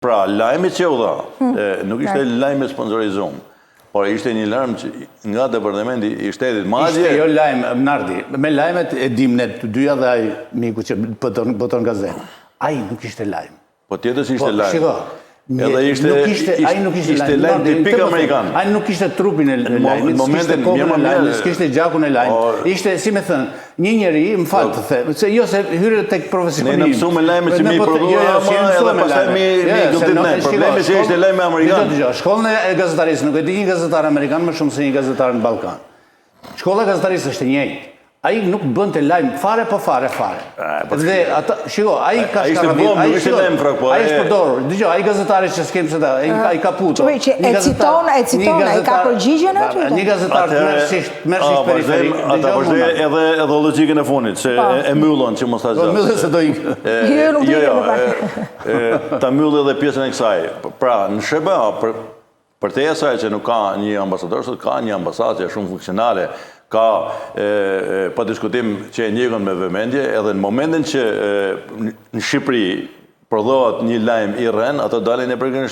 Pra, lajmi që u dha, nuk ishte lajmi sponsorizuar, por ishte një lajm nga departamenti i shtetit. Ishte jo lajm, Nardi, me lajmet e dim ne të dyja dhe ai miku që boton gazetë. Ai nuk ishte lajm. Po tjetër si ishte lajm. Shiko, edhe ishte lajm tipik amerikan. Ai nuk ishte trupin e lajmit, s'kishte kokën e lajmit, s'kishte gjakun e lajmit. Ishte, si me thënë, një njeri, më falë të the, se jo se hyre tek profesionismi. Ne në mësu me lajme që mi prodhua edhe pasaj mi gëtit ne. Problemi që ishte lajme amerikan. Shkollën e gazetarisë, nuk e di një gazetar amerikan më shumë se një gazetar në Ballkan. Shkolla e gazetarisë është njëjtë. Ai nuk bënte lajm fare po fare. Dhe ata, shiko, ai ka shkarbim, ai është përdorur. Dëgjoj, ai gazetari që s'kem se ta, ai ka puto. Që e citon, ai ka përgjigjen aty. Një gazetar merrsisht periferik. Ata vazhdoi edhe logjikën e fundit, se e mbyllon që mos ta zgjat. Mbyllën se do ikë. Jo, ta mbyll edhe pjesën e kësaj. Pra, në SBA për te asaj që nuk ka një ambasador, sot ka një ambasadë që është shumë funksionale, ka pa diskutim që e njekën me vëmendje, edhe në momentin që në Shqipëri prodhohet një lajm i rren, ato dalin e